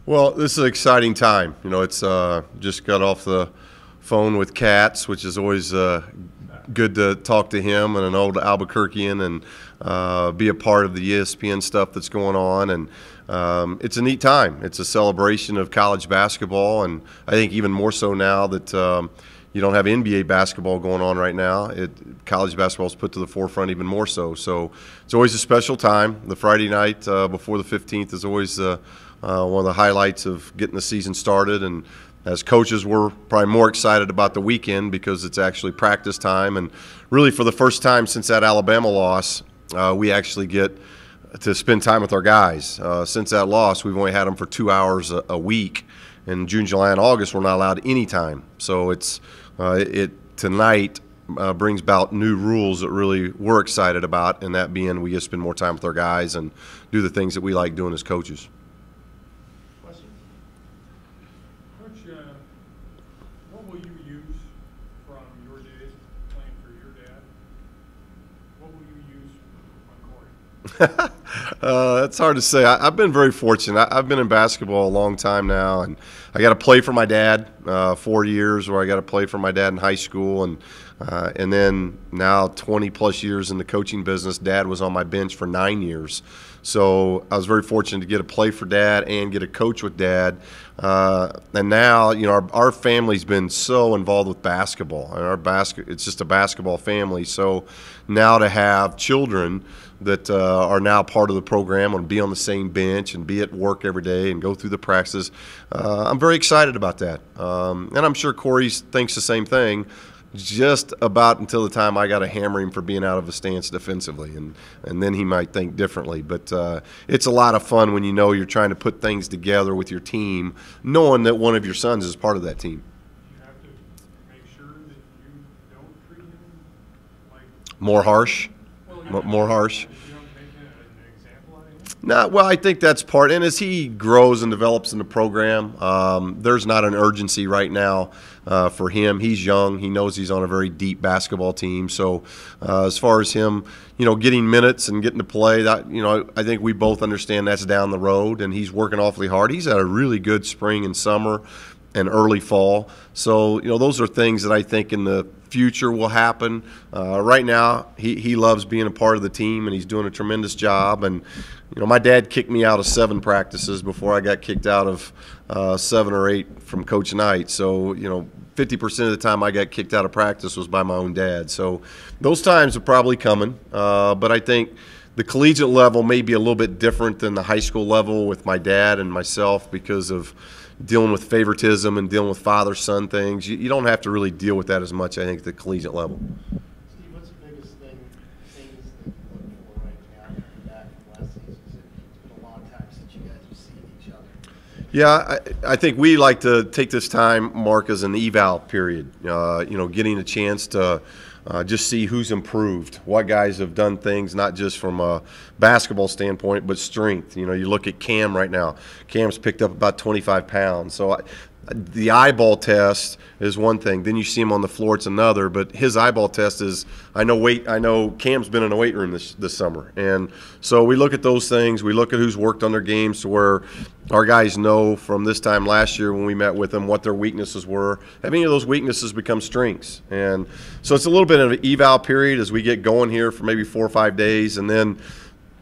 Well, this is an exciting time. It's just got off the phone with Katz, which is always good to talk to him and an old Albuquerquean and be a part of the ESPN stuff that's going on. And it's a neat time. It's a celebration of college basketball, and I think even more so now that you don't have NBA basketball going on right now. College basketball is put to the forefront even more so. So it's always a special time. The Friday night before the 15th is always one of the highlights of getting the season started. And as coaches, we're probably more excited about the weekend because it's actually practice time. And really, for the first time since that Alabama loss, we actually get to spend time with our guys. Since that loss, we've only had them for 2 hours a week. In June, July, and August, we're not allowed any time. So tonight brings about new rules that really we're excited about, and that being we get to spend more time with our guys and do the things that we like doing as coaches. What will you use from your days playing for your dad? What will you use on Corey? That's hard to say. I've been very fortunate. I've been in basketball a long time now, and I got to play for my dad 4 years, where I got to play for my dad in high school, and then now 20-plus years in the coaching business. Dad was on my bench for 9 years. So I was very fortunate to get to play for Dad and get to coach with Dad. And now, our family's been so involved with basketball. And it's just a basketball family. So now to have children that are now part of the program and be on the same bench and be at work every day and go through the practices, I'm very excited about that. And I'm sure Corey thinks the same thing, just about until the time I got to hammer him for being out of a stance defensively, and then he might think differently. But it's a lot of fun when you're trying to put things together with your team, knowing that one of your sons is part of that team. You have to make sure that you don't treat him like more harsh. More harsh. You don't make an example out of him? No, well, I think that's part. And as he grows and develops in the program, there's not an urgency right now for him. He's young. He knows he's on a very deep basketball team. So as far as him, getting minutes and getting to play, that I think we both understand that's down the road. And he's working awfully hard. He's had a really good spring and summer and early fall. So, those are things that I think in the future will happen. Right now, he loves being a part of the team, and he's doing a tremendous job. And, my dad kicked me out of 7 practices before I got kicked out of 7 or 8 from Coach Knight. So, 50% of the time I got kicked out of practice was by my own dad. So those times are probably coming. But I think the collegiate level may be a little bit different than the high school level with my dad and myself because of dealing with favoritism and dealing with father-son things. You don't have to really deal with that as much, I think, at the collegiate level. Steve, what's the biggest things that you look for right now back from last season? It's been a long time since you guys have seen each other. Yeah, I think we like to take this time, Mark, as an eval period. Getting a chance to just see who's improved, what guys have done things, not just from a basketball standpoint, but strength. You look at Cam right now. Cam's picked up about 25 pounds. So the eyeball test is one thing. Then you see him on the floor, it's another. But his eyeball test is, I know Cam's been in a weight room this summer. And so we look at those things. We look at who's worked on their games to where our guys know from this time last year when we met with them what their weaknesses were. Have any of those weaknesses become strengths? And so it's a little bit of an eval period as we get going here for maybe 4 or 5 days, and then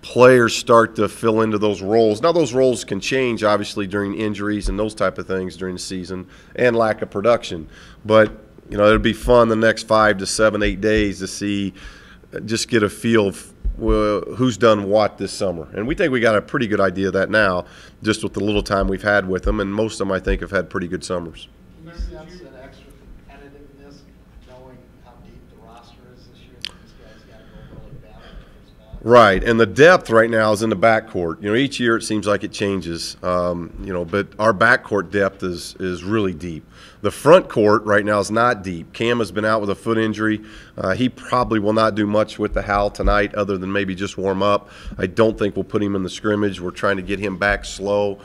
players start to fill into those roles. Now those roles can change obviously during injuries and those type of things during the season and lack of production. But it'll be fun the next 5 to 7, 8 days to just get a feel of who's done what this summer. And we think we got a pretty good idea of that now, just with the little time we've had with them, and most of them I think have had pretty good summers. Can you sense that extra competitiveness, knowing how deep the roster is this year? These guys got to go really bad at different spots. Right, and the depth right now is in the backcourt. Each year it seems like it changes, but our backcourt depth is really deep. The front court right now is not deep. Cam has been out with a foot injury. He probably will not do much with the Hal tonight other than maybe just warm up. I don't think we'll put him in the scrimmage. We're trying to get him back slow.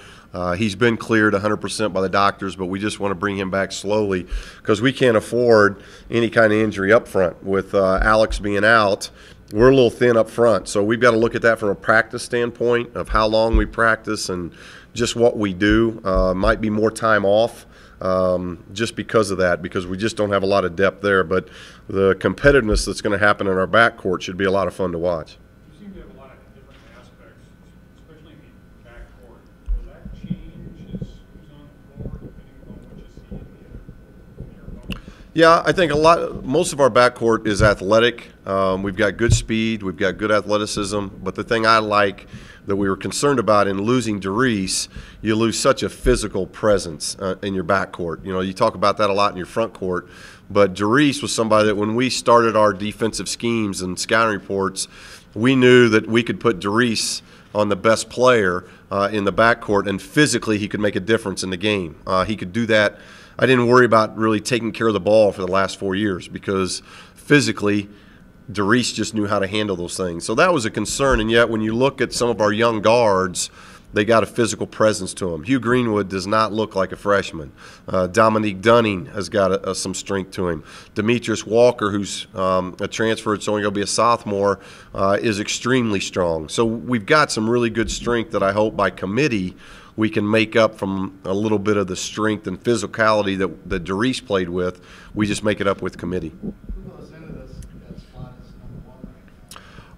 He's been cleared 100% by the doctors, but we just want to bring him back slowly because we can't afford any kind of injury up front with Alex being out. we're a little thin up front. So we've got to look at that from a practice standpoint of how long we practice and just what we do. Might be more time off just because of that, because we just don't have a lot of depth there. But the competitiveness that's going to happen in our backcourt should be a lot of fun to watch. You seem to have a lot of different aspects, especially in the backcourt. Will that change as who's on the floor, depending on what you see in your opponent? Yeah, I think most of our backcourt is athletic. We've got good speed, we've got good athleticism, but the thing I like that we were concerned about in losing Darice, you lose such a physical presence in your backcourt. You know, you talk about that a lot in your front court, but Darice was somebody that when we started our defensive schemes and scouting reports, we knew that we could put Darice on the best player in the backcourt, and physically he could make a difference in the game. He could do that. I didn't worry about really taking care of the ball for the last 4 years because physically Darice just knew how to handle those things. So that was a concern, and yet when you look at some of our young guards, they got a physical presence to them. Hugh Greenwood does not look like a freshman. Dominique Dunning has got some strength to him. Demetrius Walker, who's a transfer, it's only going to be a sophomore, is extremely strong. So we've got some really good strength that I hope by committee we can make up from a little bit of the strength and physicality that Darice played with. We just make it up with committee. Who goes into this that spot as number one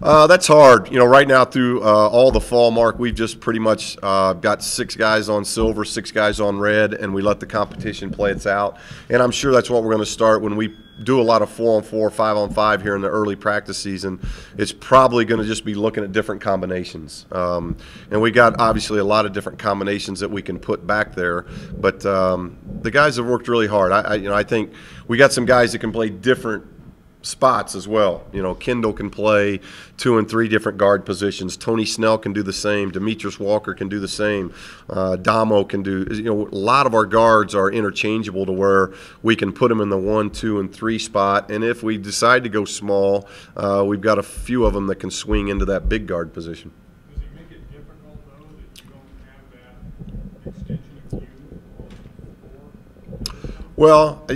right now? That's hard. You know, right now through all the fall, Mark, we've just pretty much got 6 guys on silver, 6 guys on red, and we let the competition play its out. And I'm sure that's what we're going to start when we do a lot of 4-on-4, 5-on-5 here in the early practice season. It's probably going to just be looking at different combinations. And we got obviously a lot of different combinations that we can put back there. But the guys have worked really hard. I think we got some guys that can play different spots as well. You know, Kendall can play 2 and 3 different guard positions. Tony Snell can do the same. Demetrius Walker can do the same. Damo can do. You know, a lot of our guards are interchangeable to where we can put them in the 1, 2, and 3 spot. And if we decide to go small, we've got a few of them that can swing into that big guard position. Does it make it difficult, though, that you don't have that extension of you on the floor? Well,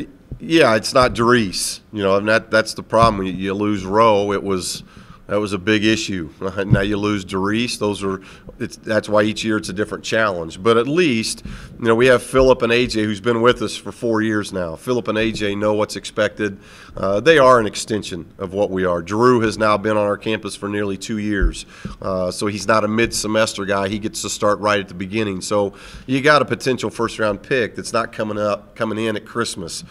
yeah, it's not Darice, you know, and that's the problem. When you lose Rowe, that was a big issue. Now you lose Darice. That's why each year it's a different challenge. But at least, you know, we have Phillip and AJ, who's been with us for 4 years now. Phillip and AJ know what's expected. They are an extension of what we are. Drew has now been on our campus for nearly 2 years, so he's not a mid-semester guy. He gets to start right at the beginning. So you got a potential first-round pick that's not coming in at Christmas.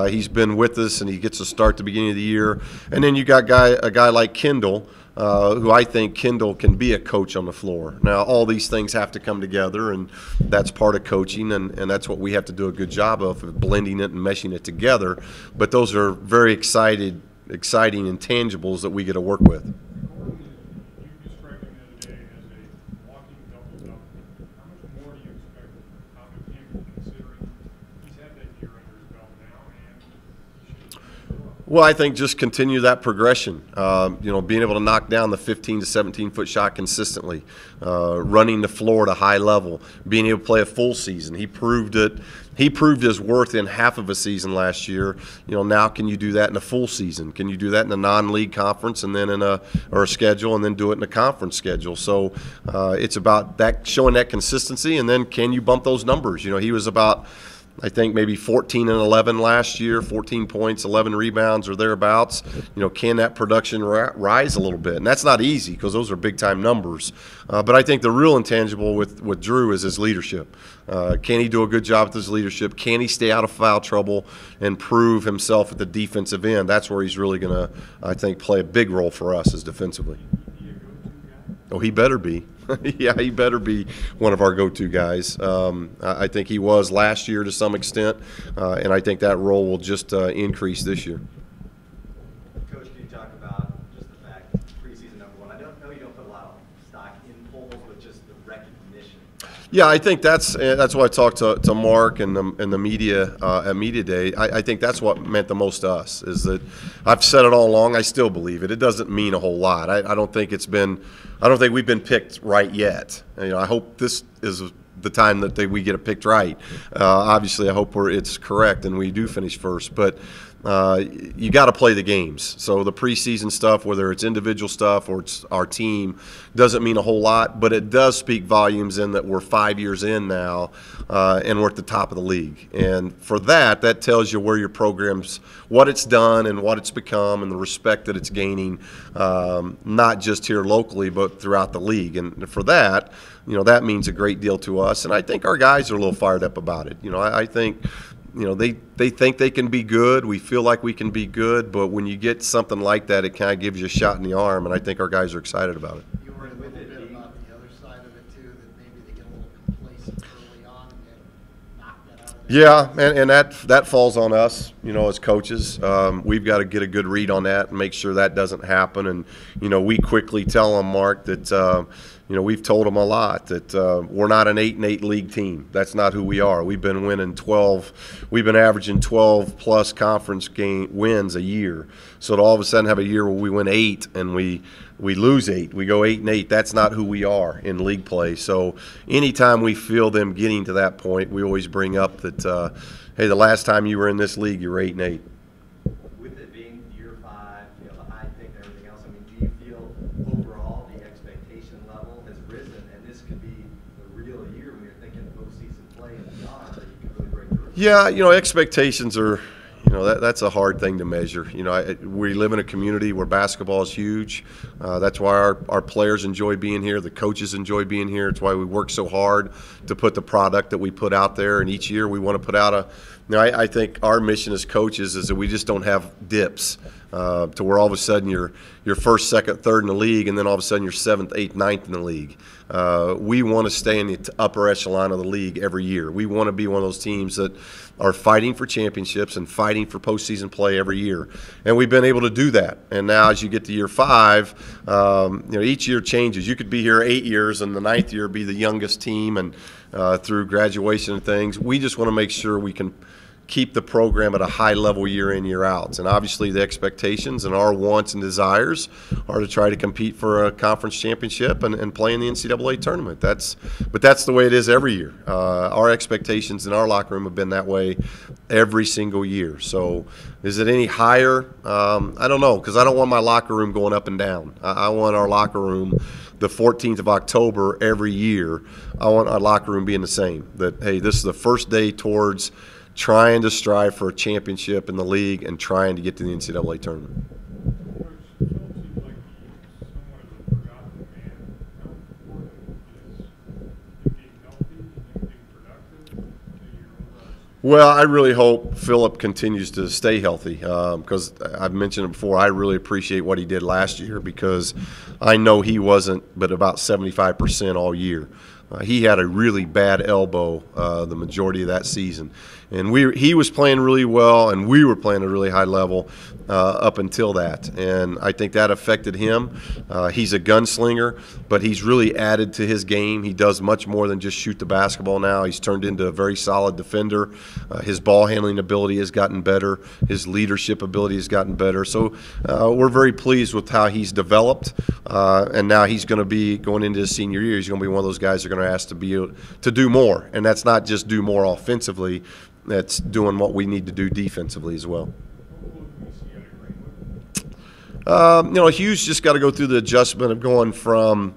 He's been with us, and he gets to start the beginning of the year. And then you got a guy like Kendall, who I think Kendall can be a coach on the floor. Now, all these things have to come together, and that's part of coaching, and that's what we have to do a good job of blending it and meshing it together. But those are very exciting intangibles that we get to work with. Gordon, you described him the other day as a walking double-double. How much more do you expect out of him, considering he's had that year under his belt now, and he should grow up? Well, I think just continue that progression. You know, being able to knock down the 15 to 17-foot shot consistently, running the floor at a high level, being able to play a full season. He proved it. He proved his worth in half of a season last year. You know, now can you do that in a full season? Can you do that in a non-league conference and then in a schedule, and then do it in a conference schedule? So it's about that, showing that consistency, and then can you bump those numbers? You know, he was about, I think, maybe 14 and 11 last year, 14 points, 11 rebounds or thereabouts. You know, can that production rise a little bit? And that's not easy because those are big-time numbers. But I think the real intangible with Drew is his leadership. Can he do a good job with his leadership? Can he stay out of foul trouble and prove himself at the defensive end? That's where he's really going to, I think, play a big role for us as defensively. Oh, he better be. Yeah, he better be one of our go-to guys. I think he was last year to some extent, and I think that role will just increase this year. Coach, can you talk about just the fact, preseason #1, I don't know you don't put a lot of stock in polls, but just the recognition. Yeah, I think that's why I talked to Mark and the media at Media Day. I think that's what meant the most to us, is that I've said it all along. I still believe it. It doesn't mean a whole lot. I don't think we've been picked right yet. You know, I hope this is the time that we get it picked right. Obviously, I hope it's correct and we do finish first. But you got to play the games. So the preseason stuff, whether it's individual stuff or it's our team, doesn't mean a whole lot, but it does speak volumes in that we're 5 years in now, and we're at the top of the league. And for that tells you where your program's, what it's done and what it's become and the respect that it's gaining, not just here locally but throughout the league. And for that, that means a great deal to us. And I think our guys are a little fired up about it. I think they think they can be good. We feel like we can be good, but when you get something like that, it kind of gives you a shot in the arm, and I think our guys are excited about it. You worried a little bit about the other side of it too, that maybe they get a little complacent early on and knock that out of there? Yeah, and that falls on us, as coaches. We've got to get a good read on that and make sure that doesn't happen. And, we quickly tell them, Mark, that we've told them a lot that we're not an 8-8 league team. That's not who we are. We've been winning 12. We've been averaging 12-plus conference game wins a year. So to all of a sudden have a year where we win 8 and we lose 8, we go 8-8. That's not who we are in league play. So anytime we feel them getting to that point, we always bring up that, hey, the last time you were in this league, you were 8-8. With it being year 5, the high pick and everything else, do you feel overall the expectation level has risen, and this could be the real year when you're thinking postseason play and beyond that you can really break through? Yeah, expectations are, that's a hard thing to measure. We live in a community where basketball is huge. That's why our players enjoy being here. The coaches enjoy being here. It's why we work so hard to put the product that we put out there. And each year we want to put out I think our mission as coaches is that we just don't have dips to where all of a sudden you're first, second, third in the league, and then all of a sudden you're 7th, 8th, 9th in the league. We want to stay in the upper echelon of the league every year. We want to be one of those teams that are fighting for championships and fighting for postseason play every year. And we've been able to do that. And now as you get to year 5, each year changes. You could be here 8 years and the 9th year be the youngest team and through graduation and things. We just want to make sure we can keep the program at a high level year in, year out. And obviously the expectations and our wants and desires are to try to compete for a conference championship and play in the NCAA tournament. But that's the way it is every year. Our expectations in our locker room have been that way every single year. So is it any higher? I don't know, because I don't want my locker room going up and down. I want our locker room the 14th of October every year. I want our locker room being the same, that, hey, this is the first day towards trying to strive for a championship in the league and trying to get to the NCAA tournament. Coach, Phil seems like he's somewhat of a forgotten man. How important is him being healthy and him being productive to your overall? Well, I really hope Philip continues to stay healthy because I've mentioned it before. I really appreciate what he did last year because I know he wasn't but about 75% all year. He had a really bad elbow the majority of that season. And he was playing really well, and we were playing at a really high level up until that. And I think that affected him. He's a gunslinger, but he's really added to his game. He does much more than just shoot the basketball now. He's turned into a very solid defender. His ball handling ability has gotten better. His leadership ability has gotten better. So we're very pleased with how he's developed. And now he's going to be going into his senior year. He's going to be one of those guys that are going to ask to do more. And that's not just do more offensively. That's doing what we need to do defensively as well. Hughes just got to go through the adjustment of going from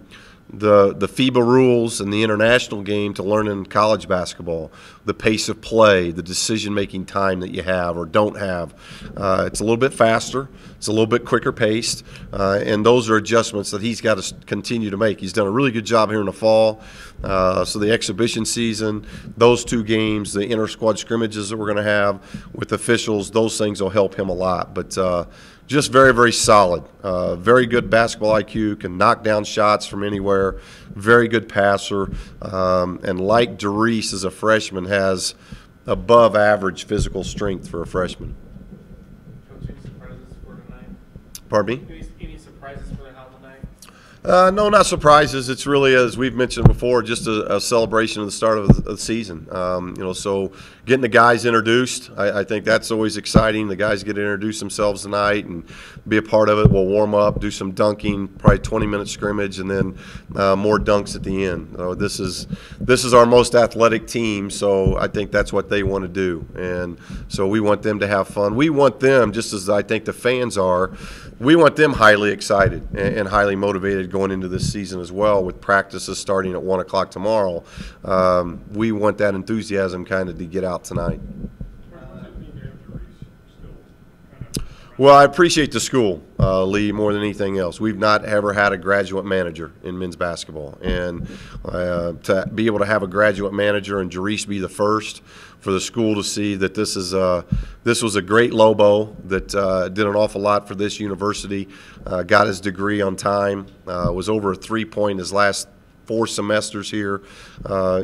the FIBA rules and the international game to learning college basketball, the pace of play, the decision-making time that you have or don't have. It's a little bit faster. It's a little bit quicker paced, and those are adjustments that he's got to continue to make. He's done a really good job here in the fall. So the exhibition season, those 2 games, the inter-squad scrimmages that we're going to have with officials, those things will help him a lot. But just very, very solid. Very good basketball IQ, can knock down shots from anywhere. Very good passer. And like Derice as a freshman, has above average physical strength for a freshman. Coach, any surprises for tonight? Pardon me? Any surprises for the house tonight? No, not surprises. It's really, as we've mentioned before, just a celebration of the start of the season. So getting the guys introduced, I think that's always exciting. The guys get to introduce themselves tonight and be a part of it. We'll warm up, do some dunking, probably 20-minute scrimmage, and then more dunks at the end. This is our most athletic team, so I think that's what they want to do. And so we want them to have fun. We want them, just as I think the fans are, we want them highly excited and highly motivated going into this season as well, with practices starting at 1 o'clock tomorrow. We want that enthusiasm kind of to get out tonight. Well, I appreciate the school, Lee, more than anything else. We've not ever had a graduate manager in men's basketball, and to be able to have a graduate manager and Jerice be the first, for the school to see that this was a great Lobo that did an awful lot for this university, got his degree on time, was over a 3-point his last 4 semesters here.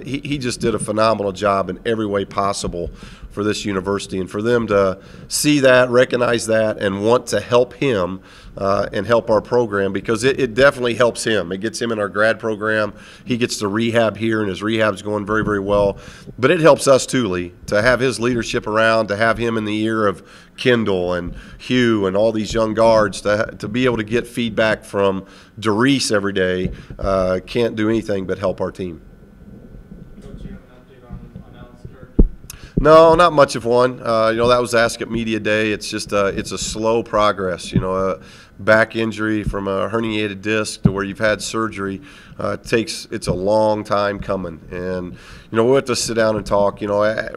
He just did a phenomenal job in every way possible for this university, and for them to see that, recognize that, and want to help him and help our program, because it definitely helps him. It gets him in our grad program. He gets to rehab here, and his rehab's going very, very well. But it helps us too, Lee, to have his leadership around, to have him in the ear of Kendall and Hugh and all these young guards, to be able to get feedback from Jerice every day. Can't do anything but help our team. Coach, you have an update on Alford? No, not much of one. That was Ask at Media Day. It's just it's a slow progress. Back injury from a herniated disc to where you've had surgery, it's a long time coming. And we'll have to sit down and talk.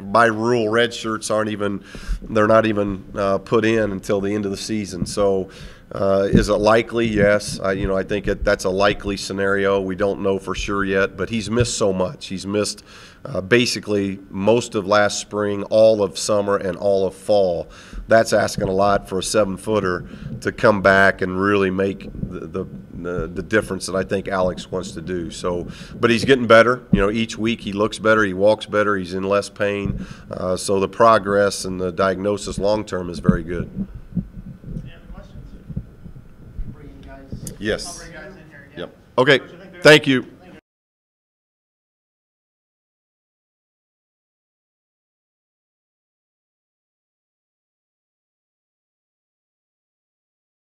By rule, red shirts they're not even put in until the end of the season. So is it likely? Yes. I think that's a likely scenario. We don't know for sure yet, but he's missed so much. He's missed basically most of last spring, all of summer, and all of fall. That's asking a lot for a 7-footer to come back and really make the difference that I think Alex wants to do. So, but he's getting better. Each week he looks better, he walks better, he's in less pain. So the progress and the diagnosis long term is very good. Any other questions? Bring you guys. Yes. I'll bring you guys in here again. Yep. Okay. Coach, I think there's- Thank you.